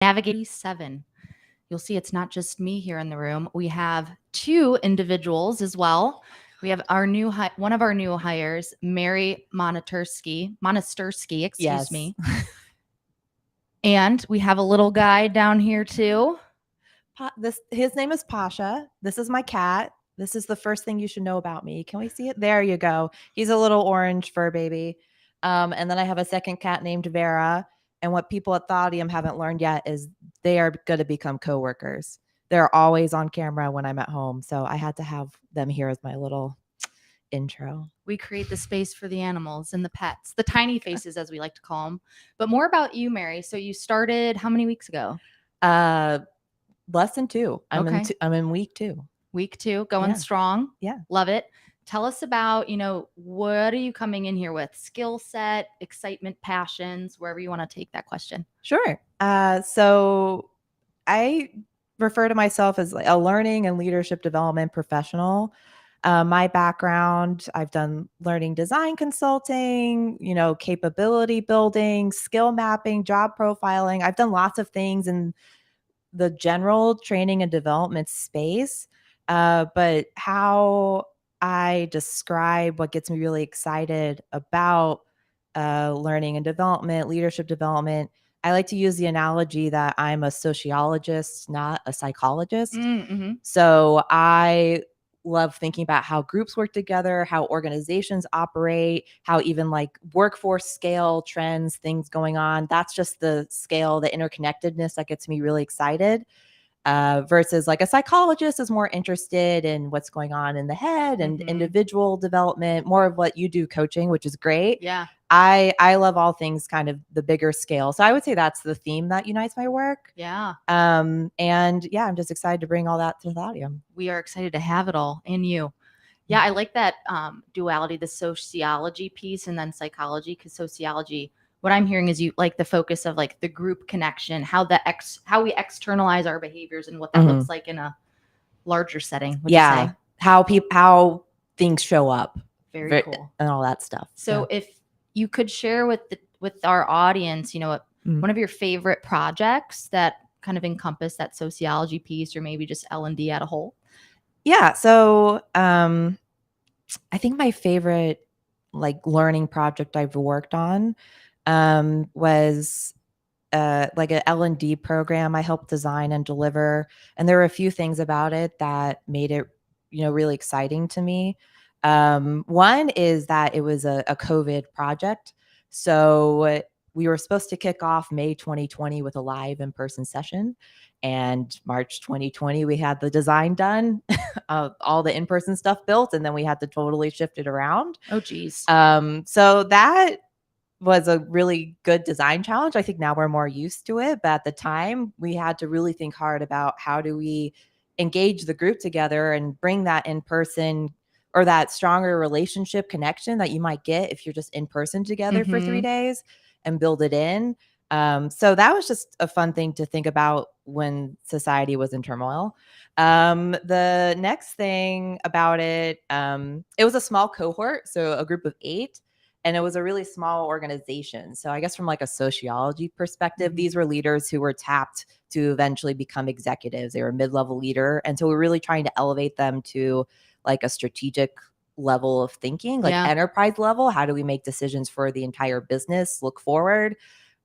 Navigate 7. You'll see it's not just me here in the room. We have two individuals as well. We have our one of our new hires, Mary Monastyrsky, excuse Yes. me. And we have a little guy down here too. His name is Pasha. This is my cat. This is the first thing you should know about me. Can we see it? There you go. He's a little orange fur baby. And then I have a second cat named Vera. And what people at Thoughtium haven't learned yet is they are going to become coworkers. They're always on camera when I'm at home. So I had to have them here as my little intro. We create the space for the animals and the pets, the tiny faces, as we like to call them. But more about you, Mary. So you started how many weeks ago? Less than 2. I'm in week 2. Week 2, going strong. Yeah. Love it. Tell us about, what are you coming in here with? Skill set, excitement, passions, wherever you want to take that question. Sure. So I refer to myself as a learning and leadership development professional. My background, I've done learning design consulting, capability building, skill mapping, job profiling. I've done lots of things in the general training and development space. But how I describe what gets me really excited about learning and development, leadership development, I like to use the analogy that I'm a sociologist, not a psychologist. Mm-hmm. So I love thinking about how groups work together, how organizations operate, how even like workforce scale trends, things going on. That's just the scale, the interconnectedness that gets me really excited. Versus like a psychologist is more interested in what's going on in the head and individual development, more of what you do coaching, which is great. Yeah. I love all things kind of the bigger scale. So I would say that's the theme that unites my work. Yeah. And yeah, I'm just excited to bring all that to Thoughtium. We are excited to have it all in you. Yeah, I like that duality, the sociology piece and then psychology, because sociology, what I'm hearing is you like the focus of like the group connection, how we externalize our behaviors and what that looks like in a larger setting. Yeah, how things show up. Very cool. And all that stuff. So if you could share with our audience, one of your favorite projects that kind of encompass that sociology piece, or maybe just L&D at a whole. Yeah. So I think my favorite like learning project I've worked on was like an L&D program I helped design and deliver. And there were a few things about it that made it, really exciting to me. One is that it was a COVID project. So we were supposed to kick off May 2020 with a live in-person session. And March 2020, we had the design done, all the in-person stuff built, and then we had to totally shift it around. Oh, geez. So that was a really good design challenge. I think now we're more used to it. But at the time, we had to really think hard about how do we engage the group together and bring that in-person or that stronger relationship connection that you might get if you're just in person together for 3 days and build it in. So that was just a fun thing to think about when society was in turmoil. The next thing about it, it was a small cohort, so a group of 8, and it was a really small organization. So I guess from like a sociology perspective, these were leaders who were tapped to eventually become executives. They were a mid-level leader. And so we're really trying to elevate them to like a strategic level of thinking, like enterprise level. How do we make decisions for the entire business, look forward?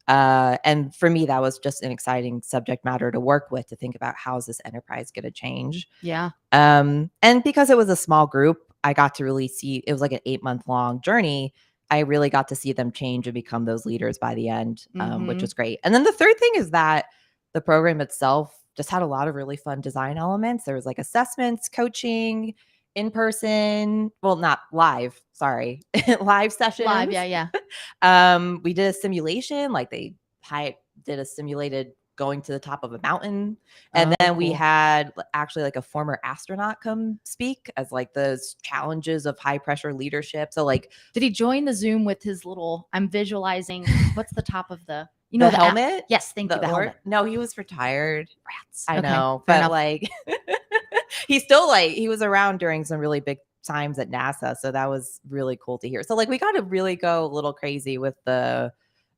And for me, that was just an exciting subject matter to work with, to think about how is this enterprise going to change? Yeah. And because it was a small group, I got to really see, it was like an 8-month long journey. I really got to see them change and become those leaders by the end, which was great. And then the third thing is that the program itself just had a lot of really fun design elements. There was like assessments, coaching, in person, well, not live, sorry, live sessions. Live, yeah. We did a simulation, like they did a simulated going to the top of a mountain. And then we had actually like a former astronaut come speak as like those challenges of high pressure leadership. So like, did he join the Zoom with his little, I'm visualizing, what's the top of the, the helmet? Yes, thank you, the helmet. No, he was retired. Rats. I know, but like, he's still like, he was around during some really big times at NASA. So that was really cool to hear. So like, we got to really go a little crazy with the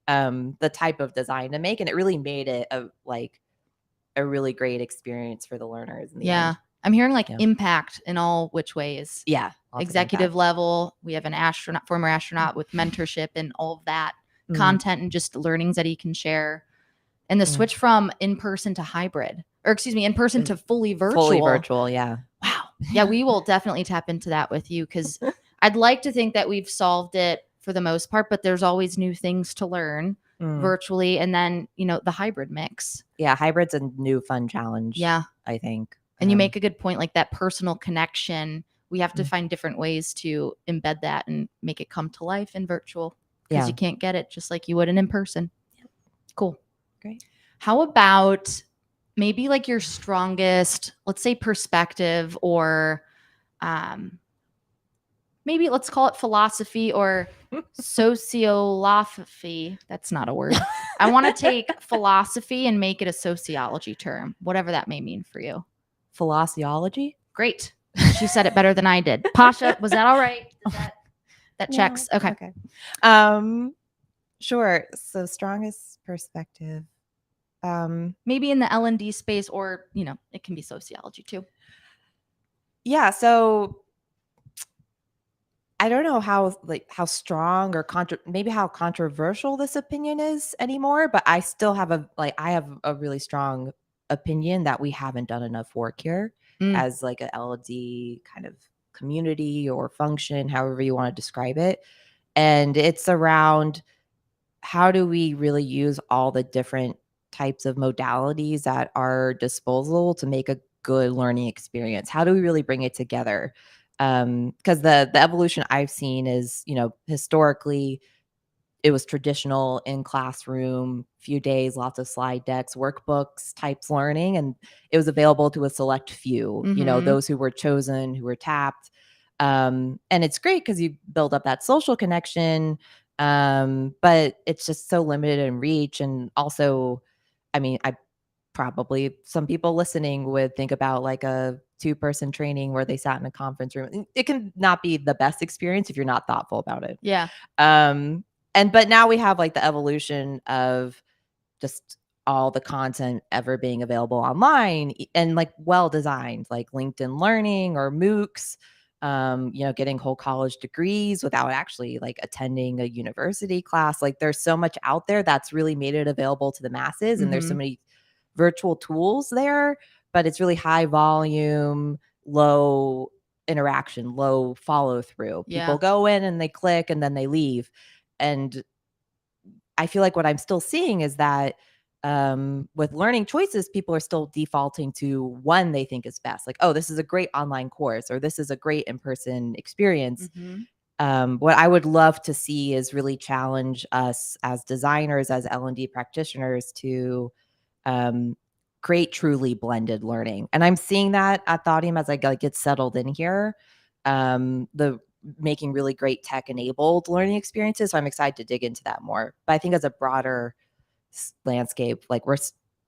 the type of design to make, and it really made it a really great experience for the learners in the end. I'm hearing like Yeah. impact in all which ways. Yeah, lots of Executive impact. level. We have an astronaut, former astronaut with mentorship and all of that Mm. content and just learnings that he can share. And the switch from in person to hybrid, or excuse me, in person to fully virtual. Fully virtual, yeah. Wow. Yeah, we will definitely tap into that with you because I'd like to think that we've solved it for the most part, but there's always new things to learn virtually. And then, the hybrid mix. Yeah, hybrid's a new fun challenge. Yeah. I think. And you make a good point, like that personal connection. We have to find different ways to embed that and make it come to life in virtual because you can't get it just like you would in person. Cool. Great. How about maybe like your strongest, let's say, perspective or maybe let's call it philosophy or sociolophy. That's not a word. I want to take philosophy and make it a sociology term, whatever that may mean for you. Philosophy? Great. She said it better than I did. Pasha, was that all right? That checks? Yeah, okay. Sure. So strongest perspective. Maybe in the L&D space or, it can be sociology too. Yeah. So I don't know how strong or maybe how controversial this opinion is anymore, but I still have I have a really strong opinion that we haven't done enough work here as like a L&D kind of community or function, however you want to describe it. And it's around how do we really use all the different types of modalities at our disposal to make a good learning experience? How do we really bring it together? Because the evolution I've seen is, historically it was traditional in classroom, few days, lots of slide decks, workbooks types learning, and it was available to a select few, those who were chosen, who were tapped. And it's great because you build up that social connection, but it's just so limited in reach. And also, I mean, probably some people listening would think about like a 2-person training where they sat in a conference room. It can not be the best experience if you're not thoughtful about it. Yeah. But now we have like the evolution of just all the content ever being available online and like well designed, like LinkedIn Learning or MOOCs, getting whole college degrees without actually like attending a university class. Like there's so much out there that's really made it available to the masses, and there's so many virtual tools there, but it's really high volume, low interaction, low follow through. People go in and they click and then they leave. And I feel like what I'm still seeing is that with learning choices, people are still defaulting to one they think is best. Like, oh, this is a great online course, or this is a great in-person experience. What I would love to see is really challenge us as designers, as L&D practitioners to create truly blended learning. And I'm seeing that at Thoughtium as I get settled in here. The making really great tech-enabled learning experiences. So I'm excited to dig into that more. But I think as a broader landscape, like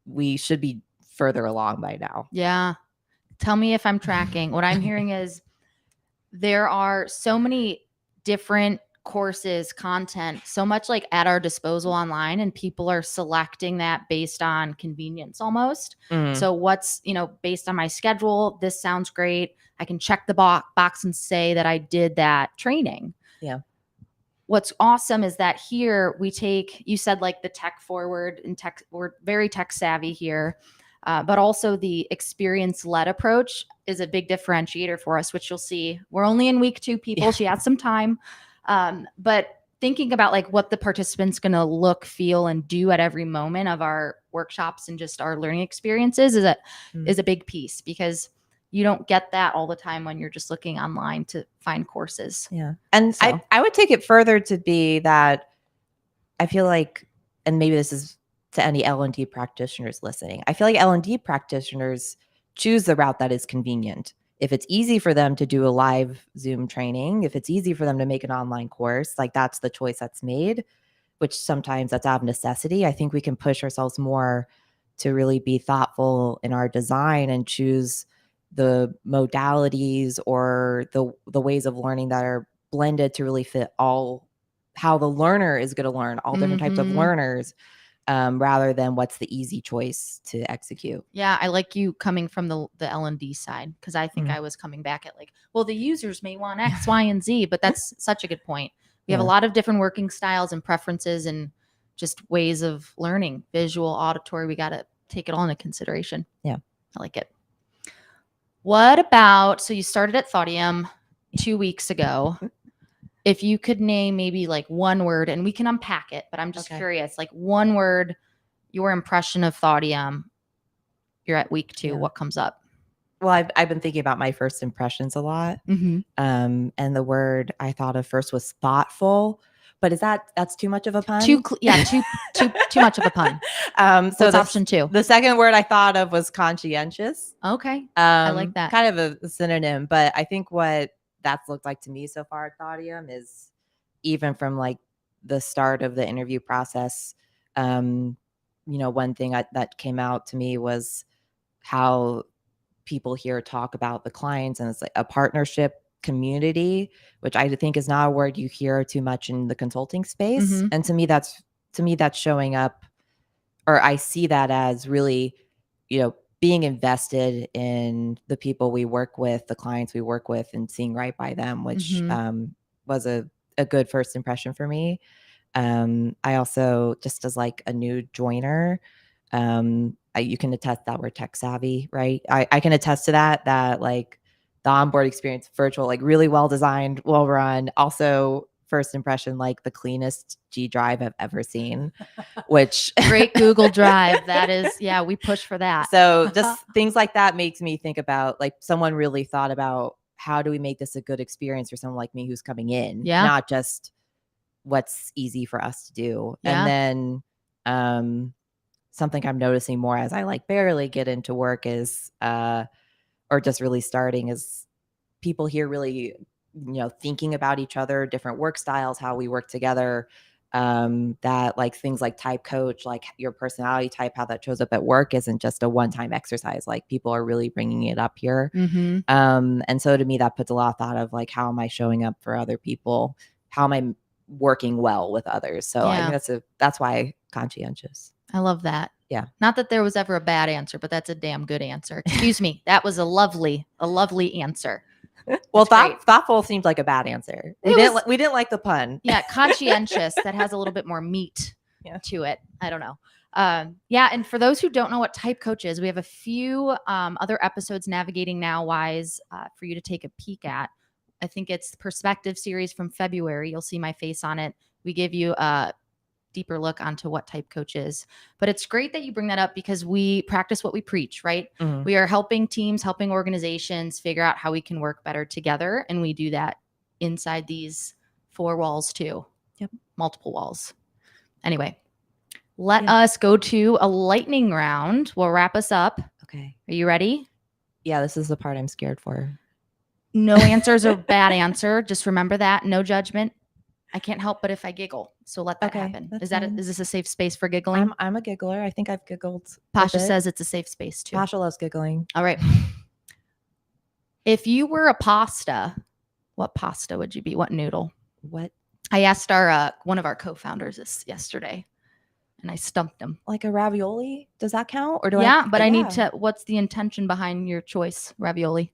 we should be further along by now. Yeah. Tell me if I'm tracking. What I'm hearing is there are so many different courses, content, so much like at our disposal online, and people are selecting that based on convenience almost. So what's, based on my schedule, this sounds great. I can check the box and say that I did that training. Yeah. What's awesome is that here we take, you said like the tech forward and we're very tech savvy here. But also the experience-led approach is a big differentiator for us, which you'll see. We're only in week 2, people. Yeah. She had some time. But thinking about like what the participant's going to look, feel, and do at every moment of our workshops and just our learning experiences is a big piece, because you don't get that all the time when you're just looking online to find courses. Yeah. And so, I would take it further to be that I feel like, and maybe this is to any L&D practitioners listening, I feel like L&D practitioners choose the route that is convenient. If it's easy for them to do a live Zoom training, if it's easy for them to make an online course, like that's the choice that's made, which sometimes that's out of necessity. I think we can push ourselves more to really be thoughtful in our design and choose the modalities or the ways of learning that are blended to really fit all how the learner is going to learn, all different types of Mhm. learners, rather than what's the easy choice to execute. Yeah, I like you coming from the L&D side, because I think Mm. I was coming back at like, well, the users may want X, Y, and Z, but that's such a good point. We have a Yeah. lot of different working styles and preferences and just ways of learning, visual, auditory. We got to take it all into consideration. Yeah. I like it. What about, so you started at Thoughtium 2 weeks ago. If you could name maybe like one word, and we can unpack it, but I'm just curious, like one word, your impression of Thoughtium. You're at week 2. Yeah. What comes up? Well, I've been thinking about my first impressions a lot. Mm-hmm. And the word I thought of first was thoughtful, but that's too much of a pun? Too much of a pun. So What's option 2? The second word I thought of was conscientious. Okay. I like that. Kind of a synonym, but I think what that's looked like to me so far at Thoughtium is, even from like the start of the interview process, one thing that came out to me was how people here talk about the clients, and it's like a partnership community, which I think is not a word you hear too much in the consulting space. Mm-hmm. And to me that's showing up, or I see that as really, being invested in the people we work with, the clients we work with, and seeing right by them, which was a good first impression for me. I also, just as like a new joiner, you can attest that we're tech savvy, right? I can attest to that like the onboard experience, virtual, like really well designed, well run. Also, first impression, like the cleanest G Drive I've ever seen, which great Google Drive. That is, yeah, we push for that. So just things like that makes me think about, like, someone really thought about, how do we make this a good experience for someone like me who's coming in, not just what's easy for us to do. Yeah. And then something I'm noticing more as I like barely get into work is or just really starting, is people here really, thinking about each other, different work styles, how we work together, that like things like type coach, like your personality type, how that shows up at work isn't just a one-time exercise. Like, people are really bringing it up here. Mm-hmm. And so to me, that puts a lot of thought of like, how am I showing up for other people? How am I working well with others? So I think that's why conscientious. I love that. Yeah. Not that there was ever a bad answer, but that's a damn good answer. Excuse me. That was a lovely answer. Well, thoughtful seemed like a bad answer. We didn't like the pun. Yeah, conscientious. That has a little bit more meat to it. I don't know. And for those who don't know what type coach is, we have a few other episodes, Navigating Now wise, for you to take a peek at. I think it's the Perspective series from February. You'll see my face on it. We give you a deeper look onto what type coach is. But it's great that you bring that up, because we practice what we preach, right? Mm-hmm. We are helping teams, helping organizations figure out how we can work better together. And we do that inside these 4 walls too. Yep. Multiple walls. Anyway, let us go to a lightning round. We'll wrap us up. Okay. Are you ready? Yeah, this is the part I'm scared for. No answers are bad answer. Just remember that. No judgment. I can't help but if I giggle. So let that happen. Is this a safe space for giggling? I'm a giggler. I think I've giggled. Pasha says it's a safe space too. Pasha loves giggling. All right. If you were a pasta, what pasta would you be? What noodle? What? I asked our one of our co-founders this yesterday, and I stumped him. Like a ravioli? Does that count? Or I need to. What's the intention behind your choice? Ravioli.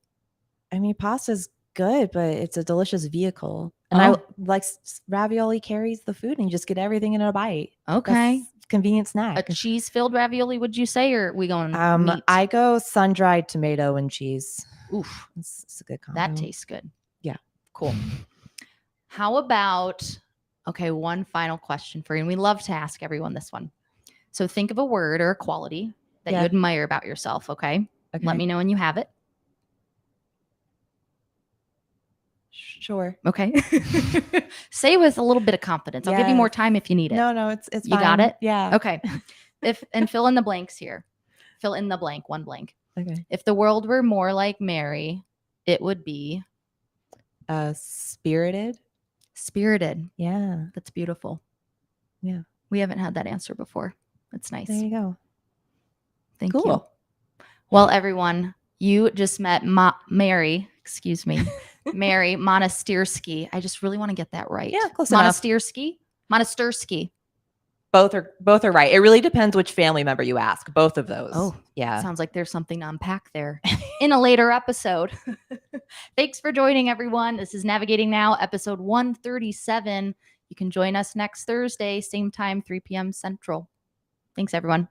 I mean, pasta's good, but it's a delicious vehicle. And I like ravioli carries the food, and you just get everything in a bite. Okay. That's convenient snack. A cheese-filled ravioli, would you say, or are we going meat? I go sun-dried tomato and cheese. Oof. It's a good combo. That tastes good. Yeah. Cool. How about, one final question for you. And we love to ask everyone this one. So think of a word or a quality that you admire about yourself, okay? Let me know when you have it. Sure. Okay. Say with a little bit of confidence. I'll give you more time if you need it. No, it's fine. You got it? Yeah. Okay. And fill in the blanks here. Fill in the blank, one blank. Okay. If the world were more like Mary, it would be spirited. Spirited. Yeah. That's beautiful. Yeah. We haven't had that answer before. That's nice. There you go. Thank you. Well, everyone, you just met Mary, excuse me, Mary Monastyrsky. I just really want to get that right. Yeah, close enough. Monastyrsky. Both are right. It really depends which family member you ask. Both of those. Oh, yeah. Sounds like there's something to unpack there in a later episode. Thanks for joining, everyone. This is Navigating Now, episode 137. You can join us next Thursday, same time, 3 p.m. Central. Thanks, everyone.